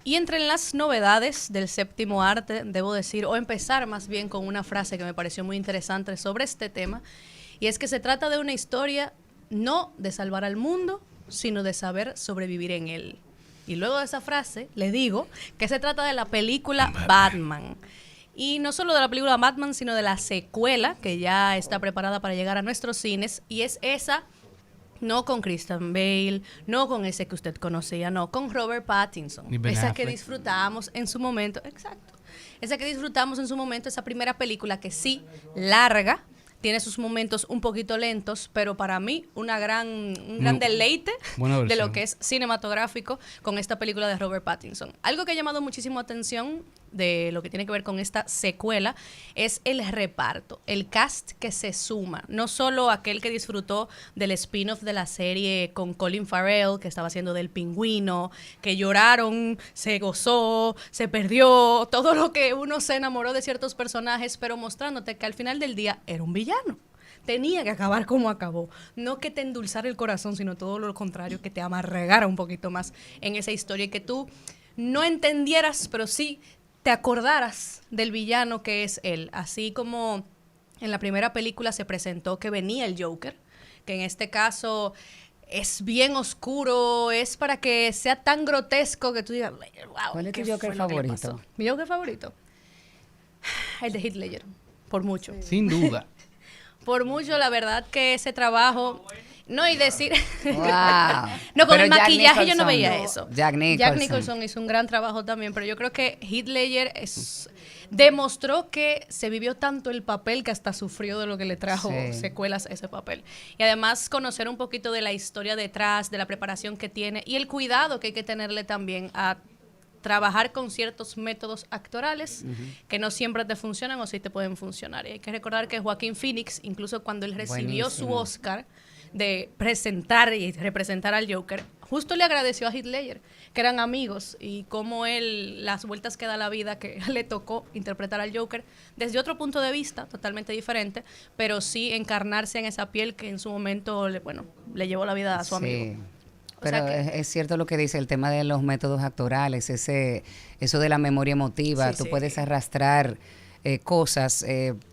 Y entre las novedades del séptimo arte, debo decir, o empezar más bien con una frase que me pareció muy interesante sobre este tema, y es que se trata de una historia no de salvar al mundo, sino de saber sobrevivir en él. Y luego de esa frase, le digo que se trata de la película Batman. Y no solo de la película Batman, sino de la secuela que ya está preparada para llegar a nuestros cines, y es esa. No con Christian Bale, no con ese que usted conocía, no, con Robert Pattinson. Ni Ben Esa que Affleck. disfrutamos en su momento, exacto. Esa que disfrutamos en su momento, esa primera película que sí, larga, tiene sus momentos un poquito lentos, pero para mí un gran deleite Buena de versión. lo que es cinematográfico con esta película de Robert Pattinson. Algo que ha llamado muchísimo atención de lo que tiene que ver con esta secuela es el reparto, el cast que se suma, no solo aquel que disfrutó del spin-off de la serie con Colin Farrell, que estaba haciendo del pingüino, que lloraron, se gozó, se perdió, todo lo que uno se enamoró de ciertos personajes, pero mostrándote que al final del día era un villano. Tenía que acabar como acabó. No que te endulzara el corazón, sino todo lo contrario, que te amarregara un poquito más en esa historia y que tú no entendieras, pero sí te acordaras del villano que es él. Así como en la primera película se presentó que venía el Joker, que en este caso es bien oscuro, es para que sea tan grotesco que tú digas, wow, ¿Cuál es tu ¿qué Joker fue lo que le favorito? pasó? Mi Joker favorito, el de Heath Ledger, por mucho. Sin duda. Por mucho, la verdad que ese trabajo... No, y decir... Wow. No, con Pero el Jack maquillaje yo no Nicholson, veía no. eso. Jack Nicholson. Nicholson hizo un gran trabajo también, pero yo creo que Heath Ledger demostró que se vivió tanto el papel que hasta sufrió de lo que le trajo Sí. secuelas a ese papel. Y además conocer un poquito de la historia detrás, de la preparación que tiene y el cuidado que hay que tenerle también a trabajar con ciertos métodos actorales que no siempre te funcionan o sí te pueden funcionar. Y hay que recordar que Joaquín Phoenix, incluso cuando él recibió su Buenísimo. Oscar de presentar y representar al Joker, justo le agradeció a Heath Ledger, que eran amigos, y cómo él, las vueltas que da la vida, que le tocó interpretar al Joker desde otro punto de vista, totalmente diferente, pero sí encarnarse en esa piel que en su momento, le llevó la vida a su amigo. O Pero sea que- es cierto lo que dice el tema de los métodos actorales, eso de la memoria emotiva, Sí, tú sí. puedes arrastrar cosas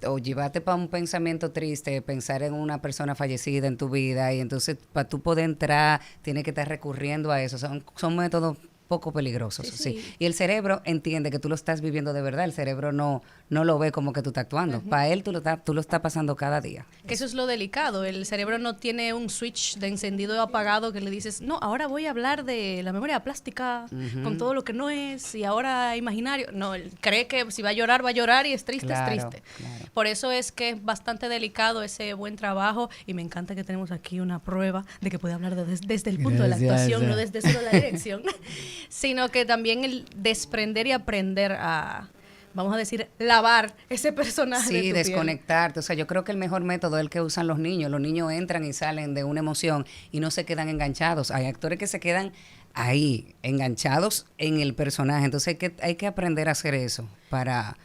o llevarte para un pensamiento triste, pensar en una persona fallecida en tu vida y entonces para tú poder entrar tienes que estar recurriendo a eso, son métodos poco peligrosos, Sí, sí. sí. Y el cerebro entiende que tú lo estás viviendo de verdad, el cerebro no lo ve como que tú estás actuando, para él tú lo estás pasando cada día. Que eso es lo delicado. El cerebro no tiene un switch de encendido o apagado que le dices, no, ahora voy a hablar de la memoria plástica con todo lo que no es y ahora imaginario. No, él cree que si va a llorar y es triste, Claro, es triste. claro. Por eso es que es bastante delicado ese buen trabajo y me encanta que tenemos aquí una prueba de que puede hablar desde el punto de la Gracias. actuación, no desde solo la dirección, sino que también el desprender y aprender a, vamos a decir, lavar ese personaje de Sí, tu piel. desconectarte. O sea, yo creo que el mejor método es el que usan los niños. Los niños entran y salen de una emoción y no se quedan enganchados. Hay actores que se quedan ahí, enganchados en el personaje. Entonces hay que aprender a hacer eso para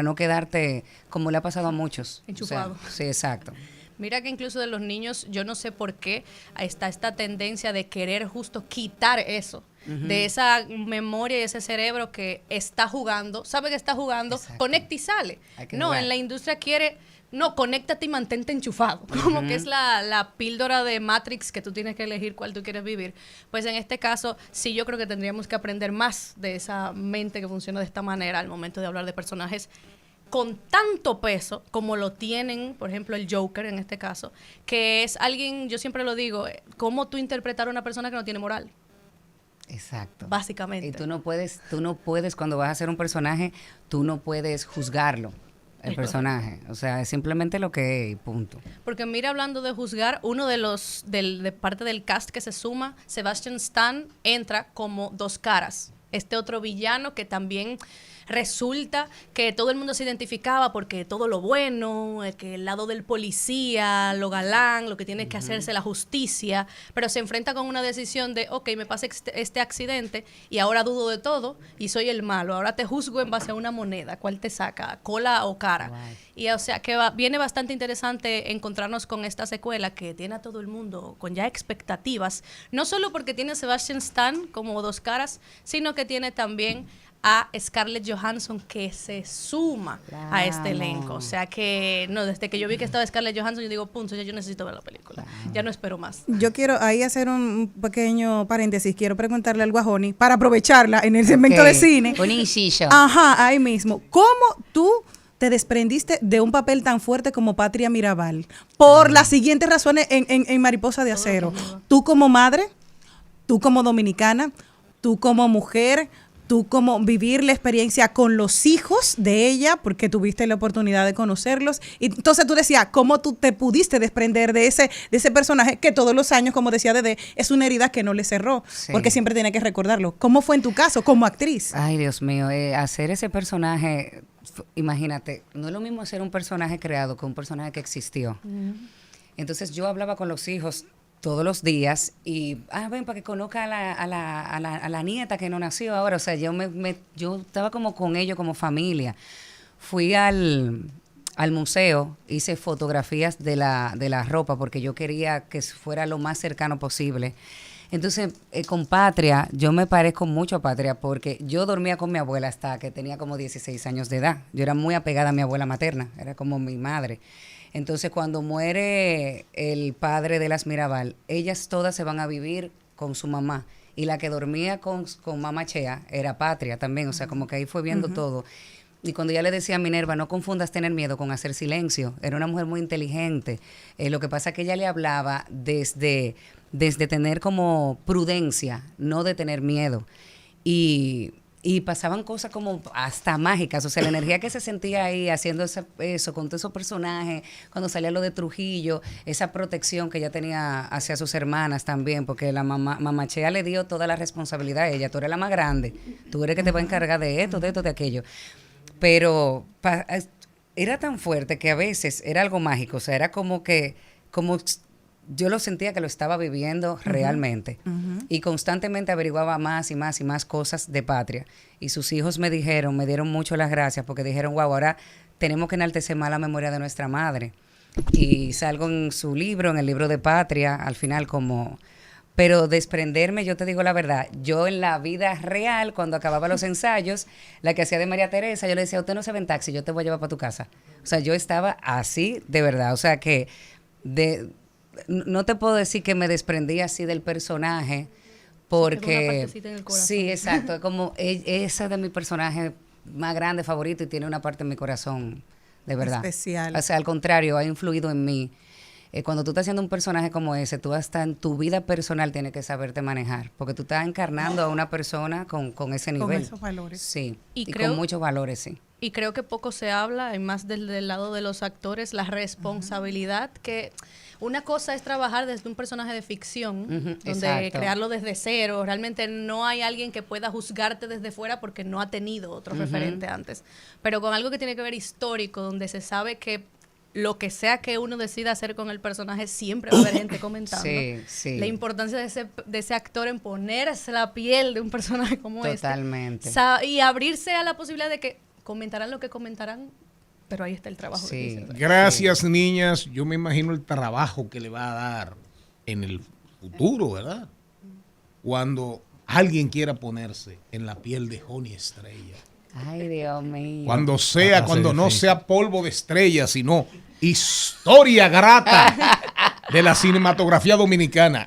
no quedarte como le ha pasado a muchos. Enchufado. O sea, sí, exacto. Mira que incluso de los niños, yo no sé por qué está esta tendencia de querer justo quitar eso, de esa memoria y ese cerebro que está jugando, sabe que está jugando, Exacto. conecta y sale. Hay que No, jugar. en la industria quiere, no, conéctate y mantente enchufado, como que es la píldora de Matrix que tú tienes que elegir cuál tú quieres vivir. Pues en este caso, sí yo creo que tendríamos que aprender más de esa mente que funciona de esta manera al momento de hablar de personajes con tanto peso como lo tienen, por ejemplo, el Joker en este caso, que es alguien, yo siempre lo digo, cómo tú interpretar a una persona que no tiene moral, Exacto. básicamente. Y tú no puedes, cuando vas a hacer un personaje, tú no puedes juzgarlo, el Es personaje. O sea, es simplemente lo que es y punto. Porque mira, hablando de juzgar, uno de los, de parte del cast que se suma, Sebastian Stan, entra como Dos Caras. Este otro villano que también resulta que todo el mundo se identificaba porque todo lo bueno, que el lado del policía, lo galán, lo que tiene que hacerse la justicia, pero se enfrenta con una decisión de, ok, me pasa este accidente y ahora dudo de todo y soy el malo, ahora te juzgo en base a una moneda, ¿cuál te saca? ¿Cola o cara? Wow. Y o sea que viene bastante interesante encontrarnos con esta secuela que tiene a todo el mundo con ya expectativas, no solo porque tiene a Sebastian Stan como dos caras, sino que tiene también a Scarlett Johansson que se suma a este elenco. O sea que, no, desde que yo vi que estaba Scarlett Johansson, yo digo, punto, ya yo necesito ver la película. Ya no espero más. Yo quiero ahí hacer un pequeño paréntesis. Quiero preguntarle algo a Joni para aprovecharla en el segmento de cine. Un inciso. Ajá, ahí mismo. ¿Cómo tú te desprendiste de un papel tan fuerte como Patria Mirabal? Por las siguientes razones en Mariposa de Acero. Tú como madre, tú como dominicana, tú como mujer, tú como vivir la experiencia con los hijos de ella, porque tuviste la oportunidad de conocerlos. Y entonces tú decías, ¿cómo tú te pudiste desprender de ese personaje que todos los años, como decía Dede, es una herida que no le cerró? Sí. Porque siempre tiene que recordarlo. ¿Cómo fue en tu caso como actriz? Ay, Dios mío, hacer ese personaje, imagínate, no es lo mismo hacer un personaje creado que un personaje que existió. Entonces yo hablaba con los hijos todos los días y, ven, para que conozca a la nieta que no nació ahora. O sea, yo estaba como con ellos, como familia. Fui al museo, hice fotografías de la ropa porque yo quería que fuera lo más cercano posible. Entonces, con Patria, yo me parezco mucho a Patria porque yo dormía con mi abuela hasta que tenía como 16 años de edad. Yo era muy apegada a mi abuela materna, era como mi madre. Entonces, cuando muere el padre de las Mirabal, ellas todas se van a vivir con su mamá. Y la que dormía con mamá Chea era Patria también. O sea, como que ahí fue viendo todo. Y cuando ya le decía a Minerva, no confundas tener miedo con hacer silencio. Era una mujer muy inteligente. Lo que pasa es que ella le hablaba desde tener como prudencia, no de tener miedo. Y pasaban cosas como hasta mágicas, o sea, la energía que se sentía ahí haciendo eso, con todos esos personajes, cuando salía lo de Trujillo, esa protección que ella tenía hacia sus hermanas también, porque la mamá Chea le dio toda la responsabilidad a ella, tú eres la más grande, tú eres que te va a encargar de esto, de aquello. Pero era tan fuerte que a veces era algo mágico, o sea, era como yo lo sentía que lo estaba viviendo realmente. Y constantemente averiguaba más y más y más cosas de Patria. Y sus hijos me dieron mucho las gracias porque dijeron, wow, ahora tenemos que enaltecer más la memoria de nuestra madre. Y salgo en su libro, en el libro de Patria, al final como... Pero desprenderme, yo te digo la verdad, yo en la vida real, cuando acababa los ensayos, la que hacía de María Teresa, yo le decía, usted no se ve en taxi, yo te voy a llevar para tu casa. O sea, yo estaba así de verdad. O sea que no te puedo decir que me desprendí así del personaje porque sí, exacto, como esa de mi personaje más grande, favorito, y tiene una parte en mi corazón de verdad especial. O sea, al contrario, ha influido en mí. Cuando tú estás haciendo un personaje como ese, tú hasta en tu vida personal tienes que saberte manejar, porque tú estás encarnando a una persona con ese nivel. Con esos valores. Sí, y con muchos valores, sí. Y creo que poco se habla, y más del lado de los actores, la responsabilidad que... Una cosa es trabajar desde un personaje de ficción, donde exacto. Crearlo desde cero. Realmente no hay alguien que pueda juzgarte desde fuera porque no ha tenido otro referente antes. Pero con algo que tiene que ver histórico, donde se sabe que lo que sea que uno decida hacer con el personaje, siempre va a haber gente comentando. Sí, sí. La importancia de ese actor en ponerse la piel de un personaje como totalmente. Y abrirse a la posibilidad de que comentarán lo que comentarán, pero ahí está el trabajo. Sí. Gracias, niñas. Yo me imagino el trabajo que le va a dar en el futuro, ¿verdad? Cuando alguien quiera ponerse en la piel de Joni Estrella. Ay, Dios mío. Cuando no sea polvo de estrella, sino historia grata de la cinematografía dominicana.